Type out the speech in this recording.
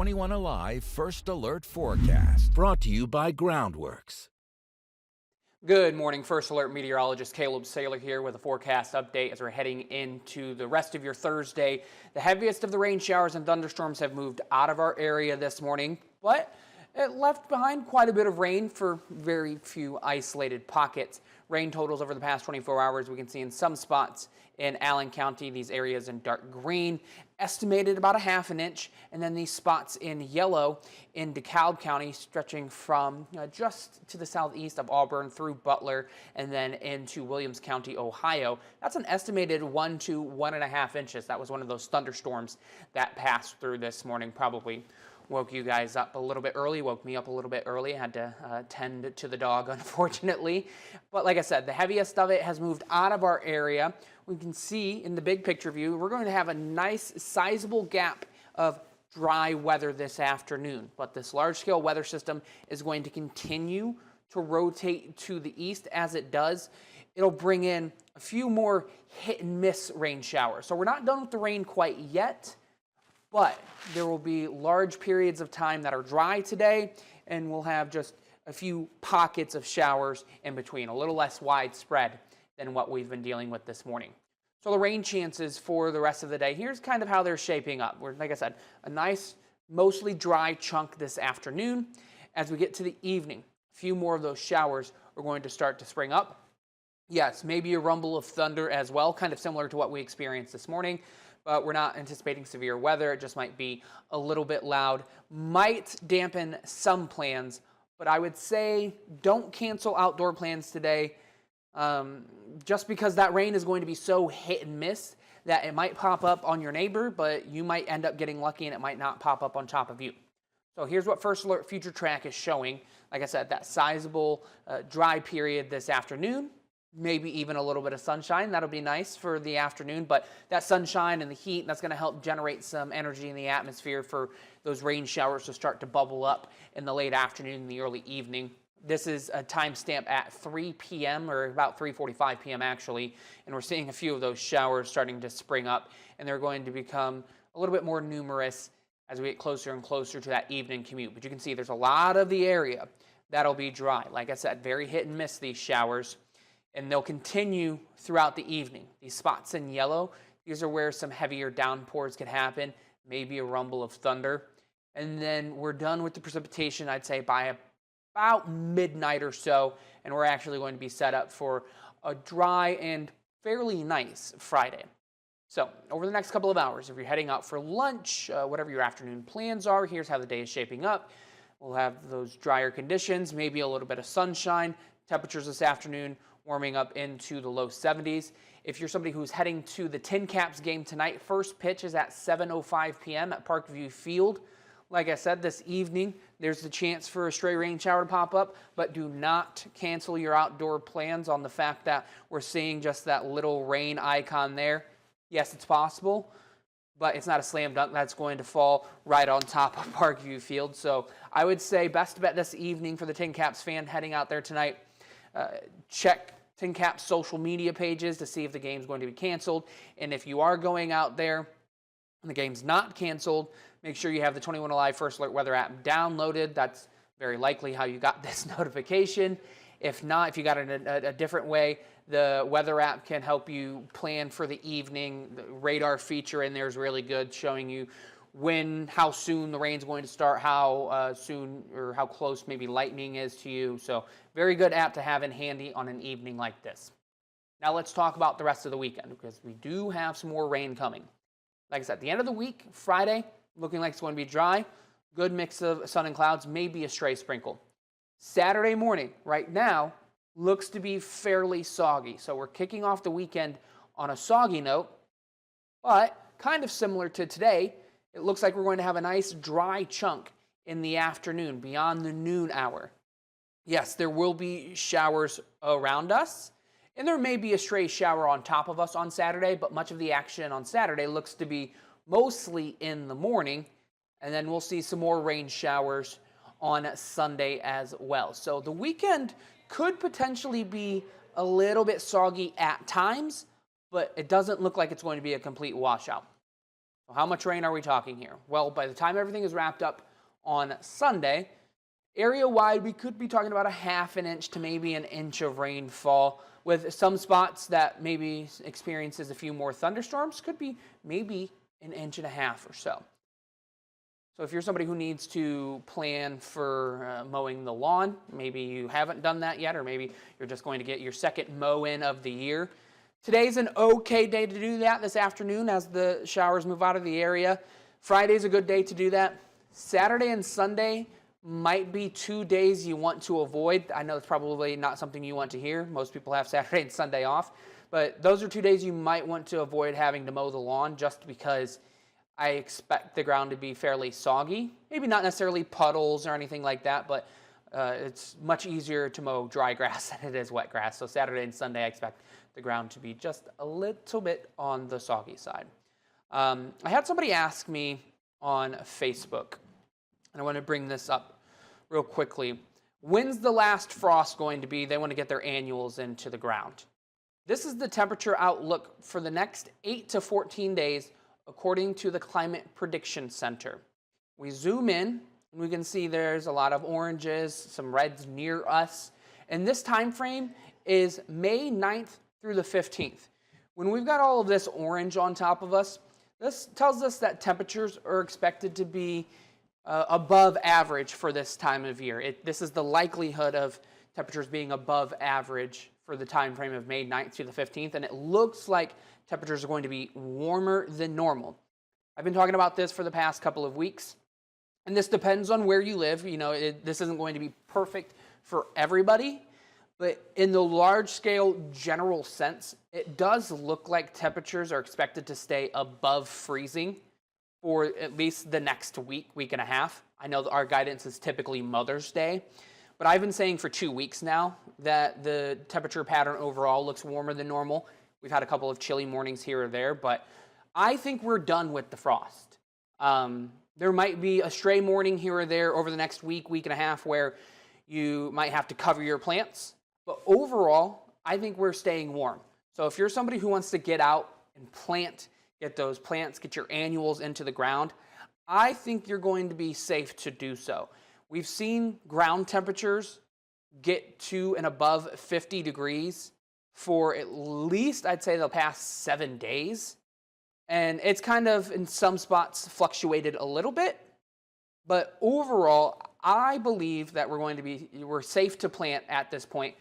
21Alive First Alert Forecast, brought to you by Groundworks. Good morning, First Alert meteorologist Caleb Saylor here with a forecast update as we're heading into the rest of your Thursday. The heaviest of the rain showers and thunderstorms have moved out of our area this morning, but it left behind quite a bit of rain for very few isolated pockets. Rain totals over the past 24 hours we can see in some spots in Allen County, these areas in dark green, estimated about a ½ inch, and then these spots in yellow in DeKalb County, stretching from just to the southeast of Auburn through Butler and then into Williams County, Ohio. That's an estimated 1 to 1.5 inches. That was one of those thunderstorms that passed through this morning. Probably woke you guys up a little bit early, woke me up a little bit early. I had to tend to the dog, unfortunately. But like I said, the heaviest of it has moved out of our area. We can see in the big picture view, we're going to have a nice sizable gap of dry weather this afternoon. But this large-scale weather system is going to continue to rotate to the east. As it does, it'll bring in a few more hit and miss rain showers. So we're not done with the rain quite yet, but there will be large periods of time that are dry today, and we'll have just a few pockets of showers in between, a little less widespread than what we've been dealing with this morning. So the rain chances for the rest of the day, here's kind of how they're shaping up. We're, like I said, a nice, mostly dry chunk this afternoon. As we get to the evening, a few more of those showers are going to start to spring up. Yes, maybe a rumble of thunder as well, kind of similar to what we experienced this morning. But we're not anticipating severe weather. It just might be a little bit loud. Might dampen some plans, but I would say don't cancel outdoor plans today just because that rain is going to be so hit and miss that it might pop up on your neighbor, but you might end up getting lucky and it might not pop up on top of you. So here's what First Alert Future Track is showing. Like I said, that sizable dry period this afternoon. Maybe even a little bit of sunshine. That'll be nice for the afternoon, but that sunshine and the heat, that's going to help generate some energy in the atmosphere for those rain showers to start to bubble up in the late afternoon and the early evening. This is a timestamp at 3 p.m. or about 3:45 p.m. actually, and we're seeing a few of those showers starting to spring up, and they're going to become a little bit more numerous as we get closer and closer to that evening commute. But you can see there's a lot of the area that'll be dry. Like I said, very hit and miss, these showers. And they'll continue throughout the evening. These spots in yellow, these are where some heavier downpours could happen, maybe a rumble of thunder. And then we're done with the precipitation, I'd say, by about midnight or so, and we're actually going to be set up for a dry and fairly nice Friday. So over the next couple of hours, if you're heading out for lunch, whatever your afternoon plans are, here's how the day is shaping up. We'll have those drier conditions, maybe a little bit of sunshine. Temperatures this afternoon warming up into the low 70s. If you're somebody who's heading to the Tin Caps game tonight, first pitch is at 7:05 p.m. at Parkview Field. Like I said, this evening, there's the chance for a stray rain shower to pop up, but do not cancel your outdoor plans on the fact that we're seeing just that little rain icon there. Yes, it's possible, but it's not a slam dunk. That's going to fall right on top of Parkview Field. So I would say best bet this evening for the Tin Caps fan heading out there tonight. Check Tin Caps social media pages to see if the game's going to be canceled. And if you are going out there and the game's not canceled, make sure you have the 21Alive First Alert Weather app downloaded. That's very likely how you got this notification. If not, if you got it a different way, the weather app can help you plan for the evening. The radar feature in there is really good, showing you how soon the rain's going to start, how soon or how close maybe lightning is to you. So very good app to have in handy on an evening like this. Now let's talk about the rest of the weekend because we do have some more rain coming. Like I said, at the end of the week, Friday, looking like it's going to be dry. Good mix of sun and clouds, maybe a stray sprinkle. Saturday morning, right now, looks to be fairly soggy. So we're kicking off the weekend on a soggy note, but kind of similar to today. It looks like we're going to have a nice dry chunk in the afternoon, beyond the noon hour. Yes, there will be showers around us, and there may be a stray shower on top of us on Saturday, but much of the action on Saturday looks to be mostly in the morning, and then we'll see some more rain showers on Sunday as well. So the weekend could potentially be a little bit soggy at times, but it doesn't look like it's going to be a complete washout. How much rain are we talking here? Well, by the time everything is wrapped up on Sunday, area-wide, we could be talking about a half an inch to maybe an inch of rainfall, with some spots that maybe experiences a few more thunderstorms, could be maybe an inch and a half or so. So if you're somebody who needs to plan for mowing the lawn, maybe you haven't done that yet, or maybe you're just going to get your second mow in of the year, today's an okay day to do that this afternoon as the showers move out of the area. Friday's a good day to do that. Saturday and Sunday might be 2 days you want to avoid. I know it's probably not something you want to hear. Most people have Saturday and Sunday off. But those are 2 days you might want to avoid having to mow the lawn, just because I expect the ground to be fairly soggy. Maybe not necessarily puddles or anything like that, but it's much easier to mow dry grass than it is wet grass. So Saturday and Sunday I expect the ground to be just a little bit on the soggy side. I had somebody ask me on Facebook, and I want to bring this up real quickly. When's the last frost going to be? They want to get their annuals into the ground. This is the temperature outlook for the next 8 to 14 days, according to the Climate Prediction Center. We zoom in, and we can see there's a lot of oranges, some reds near us. And this time frame is May 9th through the 15th. When we've got all of this orange on top of us, this tells us that temperatures are expected to be above average for this time of year. This is the likelihood of temperatures being above average for the time frame of May 9th through the 15th, and it looks like temperatures are going to be warmer than normal. I've been talking about this for the past couple of weeks, and this depends on where you live. You know, this isn't going to be perfect for everybody, but in the large-scale general sense, it does look like temperatures are expected to stay above freezing for at least the next week and a half. I know that our guidance is typically Mother's Day, but I've been saying for 2 weeks now that the temperature pattern overall looks warmer than normal. We've had a couple of chilly mornings here or there, but I think we're done with the frost. There might be a stray morning here or there over the next week and a half where you might have to cover your plants, but overall, I think we're staying warm. So if you're somebody who wants to get out and plant, get those plants, get your annuals into the ground, I think you're going to be safe to do so. We've seen ground temperatures get to and above 50 degrees for at least, I'd say, the past 7 days. And it's kind of, in some spots, fluctuated a little bit. But overall, I believe that we're safe to plant at this point.